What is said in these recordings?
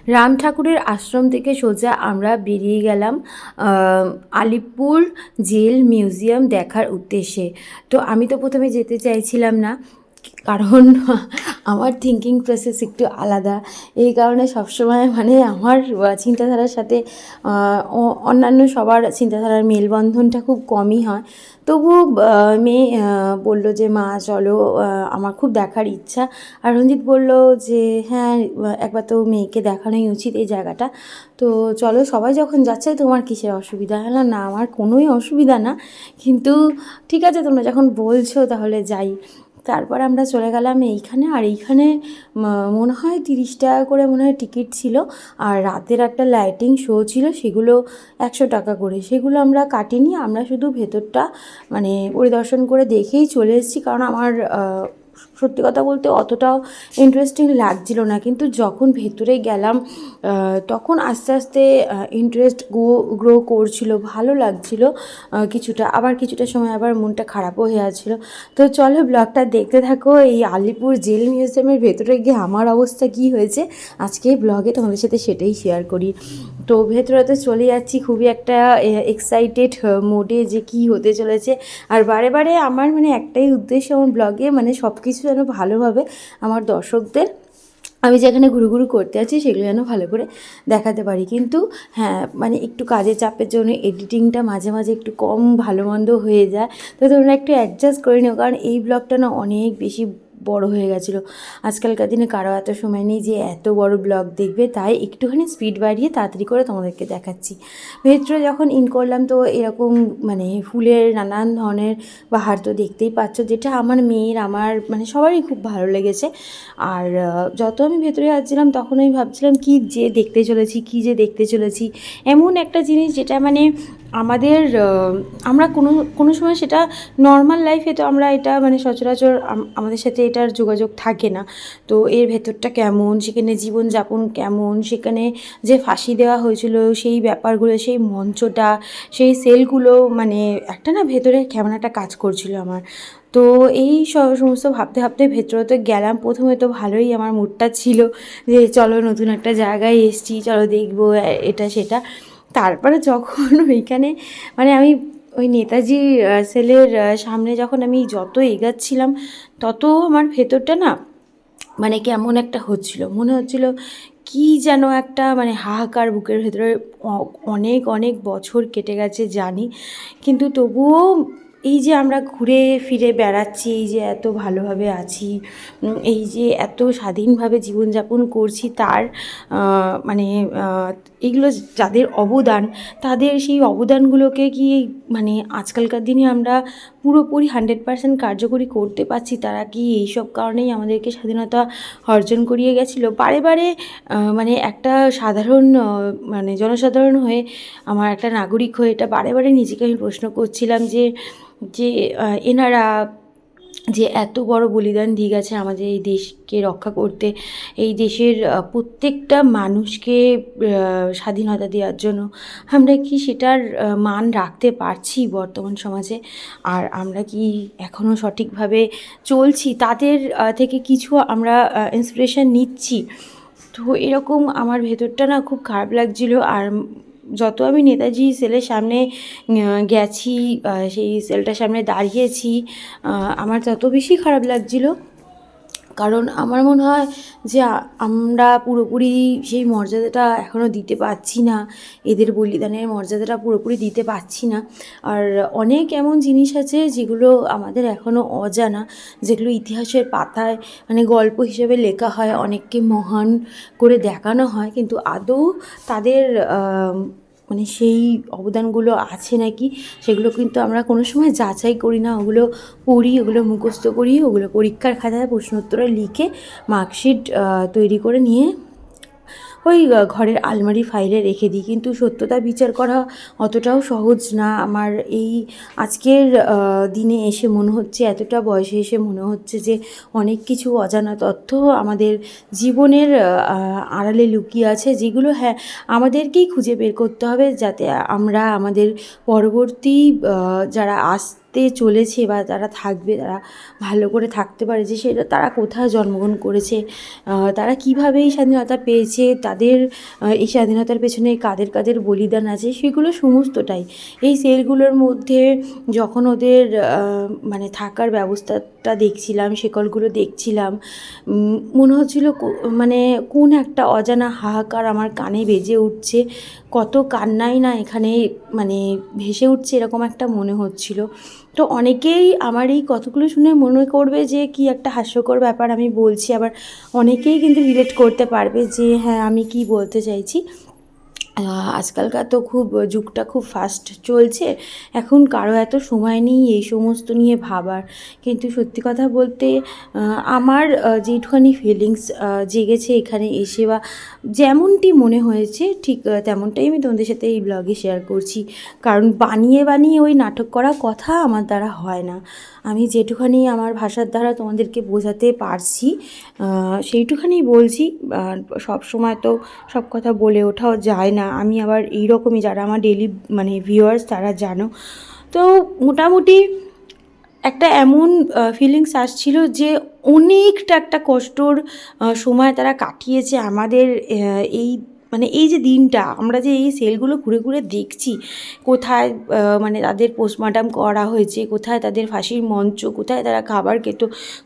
রাম ঠাকুরের আশ্রম থেকে সোজা আমরা বেরিয়ে গেলাম আলিপুর জেল মিউজিয়াম দেখার উদ্দেশ্যে। তো আমি তো প্রথমে যেতে চাইছিলাম না, কারণ আমার থিঙ্কিং প্রসেস একটু আলাদা। এই কারণে সবসময় মানে আমার চিন্তাধারার সাথে অন্যান্য সবার চিন্তাধারার মেলবন্ধনটা খুব কমই হয়। তবু মেয়ে বললো যে মা চলো, আমার খুব দেখার ইচ্ছা। আর রঞ্জিত বললো যে হ্যাঁ, একবার তো মেয়েকে দেখানোই উচিত এই জায়গাটা। তো চলো, সবাই যখন যাচ্ছে তোমার কিসের অসুবিধা? হলো না, আমার কোনোই অসুবিধা না, কিন্তু ঠিক আছে তোমরা যখন বলছো তাহলে যাই। তারপর আমরা চলে গেলাম এইখানে। আর এইখানে মনে হয় 30 টাকা করে মনে হয় টিকিট ছিল। আর রাতের একটা লাইটিং শো ছিল, সেগুলো 100 টাকা করে। সেগুলো আমরা কাটিনি, আমরা শুধু ভেতরটা মানে পরিদর্শন করে দেখেই চলে এসেছি। কারণ আমার সত্যি কথা বলতে অতটাও ইন্টারেস্টিং লাগছিল না, কিন্তু যখন ভেতরে গেলাম তখন আস্তে আস্তে ইন্টারেস্ট গ্রো করছিল, ভালো লাগছিল কিছুটা, আবার কিছুটা সময় আবার মনটা খারাপও হয়ে যাচ্ছিলো। তো চলো ব্লগটা দেখতে থাকো। এই আলিপুর জেল মিউজিয়ামের ভেতরে গিয়ে আমার অবস্থা কী হয়েছে আজকে ব্লগে তোমাদের সাথে সেটাই শেয়ার করি। তো ভেতরেতে চলে যাচ্ছি খুবই একটা এক্সাইটেড মোডে যে কী হতে চলেছে। আর বারে বারে আমার মানে একটাই উদ্দেশ্য আমার ব্লগে, মানে সব কিছু যেন ভালোভাবে আমার দর্শকদের আমি যেখানে ঘুরু করতে আছি সেগুলো যেন ভালো করে দেখাতে পারি। কিন্তু হ্যাঁ, মানে একটু কাজের চাপের জন্য এডিটিংটা মাঝে মাঝে একটু কম ভালো মন্দ হয়ে যায়। তো তোমরা একটু অ্যাডজাস্ট করে নিও, কারণ এই ব্লগটা না অনেক বেশি বড় হয়ে গেছিলো। আজকালকার দিনে কারো এত সময় নেই যে এত বড় ব্লগ দেখবে, তাই একটুখানি স্পিড বাড়িয়ে তাড়াতাড়ি করে তোমাদেরকে দেখাচ্ছি। ভেতরে যখন ইন করলাম তো এরকম মানে ফুলের নানান ধরনের বাহার তো দেখতেই পাচ্ছ, যেটা আমার মেয়ের আমার মানে সবারই খুব ভালো লেগেছে। আর যত আমি ভেতরে যাচ্ছিলাম তখন আমি ভাবছিলাম কী যে দেখতে চলেছি, কী যে দেখতে চলেছি। এমন একটা জিনিস যেটা মানে আমাদের আমরা কোনো সময় সেটা নর্মাল লাইফে তো আমরা এটা মানে সচরাচর আমাদের সাথে এটার যোগাযোগ থাকে না। তো এর ভেতরটা কেমন, সেখানে জীবনযাপন কেমন, সেখানে যে ফাঁসি দেওয়া হয়েছিল সেই ব্যাপারগুলো, সেই মঞ্চটা, সেই সেলগুলো, মানে একটা না ভেতরে কেমন একটা কাজ করছিল আমার। তো এই সমস্ত ভাবতে ভাবতে ভেতরেতে গেলাম। প্রথমে তো ভালোই আমার মুডটা ছিল যে চলো নতুন একটা জায়গায় এসছি, চলো দেখবো এটা সেটা। তারপরে যখন ওইখানে মানে আমি ওই নেতাজি সেলের সামনে যখন আমি যত এগাচ্ছিলাম তত আমার ভেতরটা না মানে কেমন একটা হচ্ছিল, মনে হচ্ছিল কি যেন একটা মানে হাহাকার বুকের ভেতরে। অনেক অনেক বছর কেটে গেছে জানি, কিন্তু তবুও এই যে আমরা ঘুরে ফিরে বেড়াচ্ছি, এই যে এত ভালোভাবে আছি, এই যে এত স্বাধীনভাবে জীবনযাপন করছি, তার মানে এগুলো যাদের অবদান, তাদের সেই অবদানগুলোকে কি মানে আজকালকার দিনে আমরা পুরোপুরি 100% কার্যকরী করতে পারছি? তারা কি এইসব কারণেই আমাদেরকে স্বাধীনতা অর্জন করিয়ে গেছিলো? বারে বারে মানে একটা সাধারণ মানে জনসাধারণ হয়ে, আমার একটা নাগরিক হয়ে এটা বারে বারে নিজেকে আমি প্রশ্ন করছিলাম যে যে এনারা যে এত বড় বলিদান দিয়ে গেছে আমাদের এই দেশকে রক্ষা করতে, এই দেশের প্রত্যেকটা মানুষকে স্বাধীনতা দেওয়ার জন্য, আমরা কি সেটার মান রাখতে পারছি বর্তমান সমাজে? আর আমরা কি এখনও সঠিকভাবে চলছি? তাদের থেকে কিছু আমরা ইন্সপিরেশন নিচ্ছি? তো এরকম আমার ভেতরটা না খুব খারাপ লাগছিল। আর যত আমি নেতাজি সেলের সামনে গেছি, সেই সেলটার সামনে দাঁড়িয়েছি, আমার তত বেশি খারাপ লাগছিল। কারণ আমার মনে হয় যে আমরা পুরোপুরি সেই মর্যাদাটা এখনও দিতে পারছি না, এদের বলিদানের মর্যাদাটা পুরোপুরি দিতে পারছি না। আর অনেক এমন জিনিস আছে যেগুলো আমাদের এখনও অজানা, যেগুলো ইতিহাসের পাতায় মানে গল্প হিসেবে লেখা হয়, অনেককে মহান করে দেখানো হয়, কিন্তু আদৌ তাদের মানে সেই অবদানগুলো আছে নাকি সেগুলো কিন্তু আমরা কোনো সময় যাচাই করি না। ওগুলো পড়ি, ওগুলো মুখস্থ করি, ওগুলো পরীক্ষার খাতায় প্রশ্নোত্তরে লিখে মার্কশিট তৈরি করে নিয়ে ওই ঘরের আলমারি ফাইলে রেখে দিই। কিন্তু সত্যতা বিচার করা অতটাও সহজ না। আমার এই আজকের দিনে এসে মনে হচ্ছে, এতটা বয়সে এসে মনে হচ্ছে যে অনেক কিছু অজানা তথ্য আমাদের জীবনের আড়ালে লুকিয়ে আছে, যেগুলো হ্যাঁ আমাদেরকেই খুঁজে বের করতে হবে, যাতে আমরা আমাদের পরবর্তী যারা থাকতে চলেছে বা যারা থাকবে, তারা ভালো করে থাকতে পারে, যে সেটা তারা কোথায় জন্মগ্রহণ করেছে, তারা কীভাবে এই স্বাধীনতা পেয়েছে, তাদের এই স্বাধীনতার পেছনে কাদের কাদের বলিদান আছে, সেগুলো সমস্তটাই এই সেলগুলোর মধ্যে যখন ওদের মানে থাকার ব্যবস্থাটা দেখছিলাম, শেকলগুলো দেখছিলাম, মনে হচ্ছিল মানে কোন একটা অজানা হাহাকার আমার কানে বেজে উঠছে, কত কান্নাই না এখানে মানে ভেসে উঠছে, এরকম একটা মনে হচ্ছিল। তো অনেকেই আমার এই কথাগুলো শুনে মনে করবে যে কি একটা হাস্যকর ব্যাপার আমি বলছি, আবার অনেকেই কিন্তু রিলেট করতে পারবে যে হ্যাঁ আমি কি বলতে চাইছি। আজকালকার তো খুব যুগটা খুব ফাস্ট চলছে, এখন কারো এত সময় নেই এই সমস্ত নিয়ে ভাবার। কিন্তু সত্যি কথা বলতে আমার যেটুখানি ফিলিংস জেগেছে এখানে এসে, বা যেমনটি মনে হয়েছে ঠিক তেমনটাই আমি তোমাদের সাথে এই ব্লগে শেয়ার করছি। কারণ বানিয়ে বানিয়ে ওই নাটক করা কথা আমার দ্বারা হয় না। আমি যেটুখানি আমার ভাষার দ্বারা তোমাদেরকে বোঝাতে পারছি সেইটুখানি বলছি। সব সময় তো সব কথা বলে ওঠাও যায় না। আমি আবার এই রকমই, যারা আমার ডেইলি মানে ভিউয়ার্স তারা জানো। তো মোটামুটি একটা এমন ফিলিংস আসছিল যে অনেকটা একটা কষ্টর সময় তারা কাটিয়েছে আমাদের এই মানে এই যে দিনটা আমরা যে এই সেলগুলো ঘুরে ঘুরে দেখছি, কোথায় মানে তাদের পোস্টমর্টম করা হয়েছে, কোথায় তাদের ফাঁসির মঞ্চ, কোথায় তারা খাবার খেত,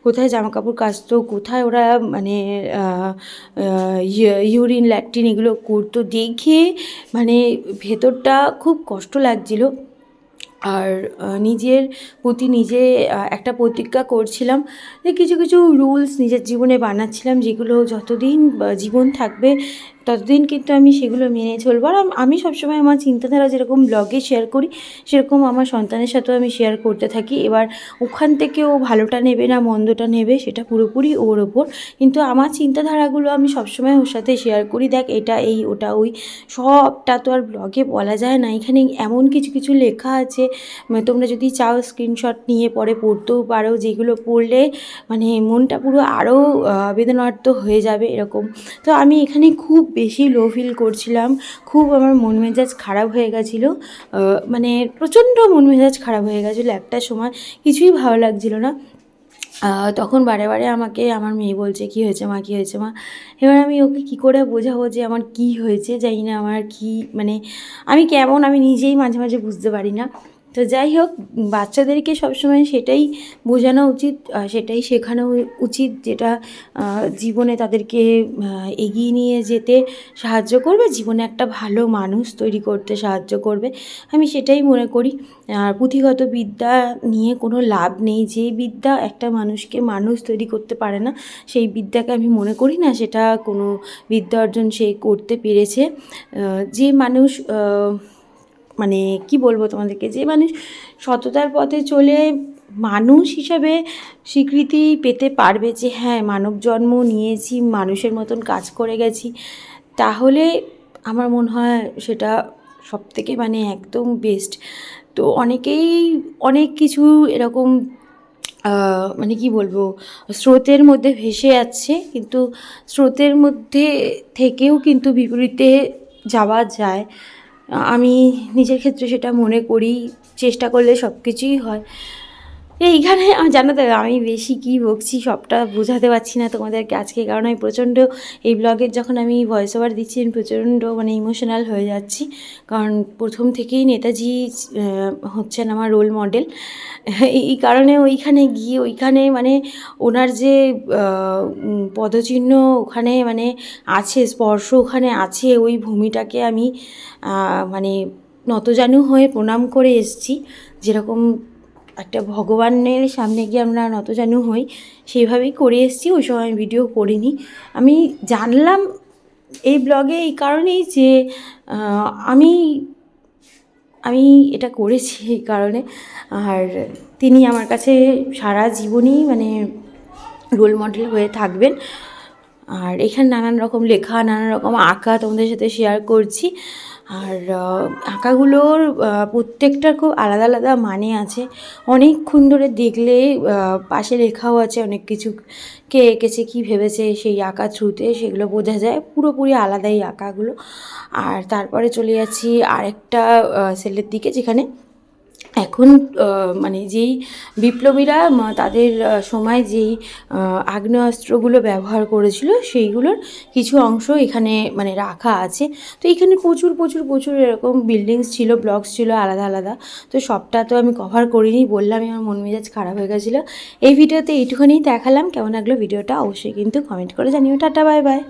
কোথায় জামাকাপড় কাচতো, কোথায় ওরা মানে ইউরিন ল্যাট্রিন এগুলো করতো, দেখে মানে ভেতরটা খুব কষ্ট লাগছিল। আর নিজের প্রতি নিজে একটা প্রতিজ্ঞা করছিলাম যে কিছু কিছু রুলস নিজের জীবনে বানাচ্ছিলাম, যেগুলো যতদিন জীবন থাকবে ততদিন কিন্তু আমি সেগুলো মেনে চলবো। আর আমি সবসময় আমার চিন্তাধারা যেরকম ব্লগে শেয়ার করি, সেরকম আমার সন্তানের সাথেও আমি শেয়ার করতে থাকি। এবার ওখান থেকে ও ভালোটা নেবে না মন্দটা নেবে সেটা পুরোপুরি ওর ওপর, কিন্তু আমার চিন্তাধারাগুলো আমি সবসময় ওর সাথে শেয়ার করি। দেখ এটা এই ওটা ওই সবটা তো আর ব্লগে বলা যায় না। এখানে এমন কিছু কিছু লেখা আছে, তোমরা যদি চাও স্ক্রিনশট নিয়ে পরে পড়তেও পারো, যেগুলো পড়লে মানে মনটা পুরো আরও বেদনার্ত হয়ে যাবে এরকম। তো আমি এখানে খুব বেশি লো ফিল করছিলাম, খুব আমার মন মেজাজ খারাপ হয়ে গেছিলো, মানে প্রচণ্ড মন মেজাজ খারাপ হয়ে গেছিলো। একটা সময় কিছুই ভালো লাগছিলো না। তখন বারে বারে আমাকে আমার মেয়ে বলছে কী হয়েছে মা, কী হয়েছে মা। এবার আমি ওকে কী করে বোঝাবো যে আমার কী হয়েছে, জানি না আমার কী মানে আমি কেমন, আমি নিজেই মাঝে মাঝে বুঝতে পারি না। তো যাই হোক, বাচ্চাদেরকে সবসময় সেটাই বোঝানো উচিত, সেটাই শেখানো উচিত, যেটা জীবনে তাদেরকে এগিয়ে নিয়ে যেতে সাহায্য করবে, জীবনে একটা ভালো মানুষ তৈরি করতে সাহায্য করবে। আমি সেটাই মনে করি। আর পুঁথিগত বিদ্যা নিয়ে কোনো লাভ নেই। যে বিদ্যা একটা মানুষকে মানুষ তৈরি করতে পারে না, সেই বিদ্যাকে আমি মনে করি না সেটা কোনো বিদ্যা অর্জন সে করতে পেরেছে। যে মানুষ মানে কি বলবো তোমাদেরকে, যে মানুষ সততার পথে চলে মানুষ হিসাবে স্বীকৃতি পেতে পারবে যে হ্যাঁ মানব জন্ম নিয়েছি, মানুষের মতন কাজ করে গেছি, তাহলে আমার মনে হয় সেটা সবথেকে মানে একদম বেস্ট। তো অনেকেই অনেক কিছু এরকম মানে কি বলবো, স্রোতের মধ্যে ভেসে যাচ্ছে, কিন্তু স্রোতের মধ্যে থেকেও কিন্তু বিপরীতে যাওয়া যায়। আমি নিজের ক্ষেত্রে সেটা মনে করি, চেষ্টা করলে সব কিছুই হয়। এইখানে জানো তো আমি বেশি কী বকছি সবটা বোঝাতে পারছি না তোমাদেরকে আজকে, কারণ আমি প্রচণ্ড এই ব্লগের যখন আমি ভয়েস ওভার দিচ্ছি আমি প্রচণ্ড মানে ইমোশনাল হয়ে যাচ্ছি। কারণ প্রথম থেকেই নেতাজি হচ্ছেন আমার রোল মডেল। এই কারণে ওইখানে গিয়ে ওইখানে মানে ওনার যে পদচিহ্ন ওখানে মানে আছে, স্পর্শ ওখানে আছে, ওই ভূমিটাকে আমি মানে নতজানু হয়ে প্রণাম করে এসেছি। যেরকম একটা ভগবানের সামনে গিয়ে আমরা নতজানু হই, সেইভাবেই করে এসেছি। ওই সময় আমি ভিডিও করিনি। আমি জানলাম এই ব্লগে এই কারণেই যে আমি আমি এটা করেছি এই কারণে। আর তিনি আমার কাছে সারা জীবনই মানে রোল মডেল হয়ে থাকবেন। আর এখানে নানান রকম লেখা, নানান রকম আঁকা তোমাদের সাথে শেয়ার করছি। আর আঁকাগুলোর প্রত্যেকটার খুব আলাদা আলাদা মানে আছে। অনেকক্ষণ ধরে দেখলে পাশে লেখাও আছে অনেক কিছু, কে এঁকেছে কী ভেবেছে সেই আঁকা থ্রুতে সেগুলো বোঝা যায়। পুরোপুরি আলাদাই আঁকাগুলো। আর তারপরে চলে যাচ্ছি আরেকটা সেলের দিকে, যেখানে এখন মানে যেই বিপ্লবীরা তাদের সময় যেই আগ্নেয়াস্ত্রগুলো ব্যবহার করেছিল সেইগুলোর কিছু অংশ এখানে মানে রাখা আছে। তো এখানে প্রচুর প্রচুর প্রচুর এরকম বিল্ডিংস ছিল, ব্লকস ছিল আলাদা আলাদা। তো সবটা তো আমি কভার করিনি, বললামই আমার মন মেজাজ খারাপ হয়ে গেছিলো। এই ভিডিওতে এইটুখানি দেখালাম। কেমন লাগলো ভিডিওটা অবশ্যই কিন্তু কমেন্ট করে জানিও। Tata, bye bye.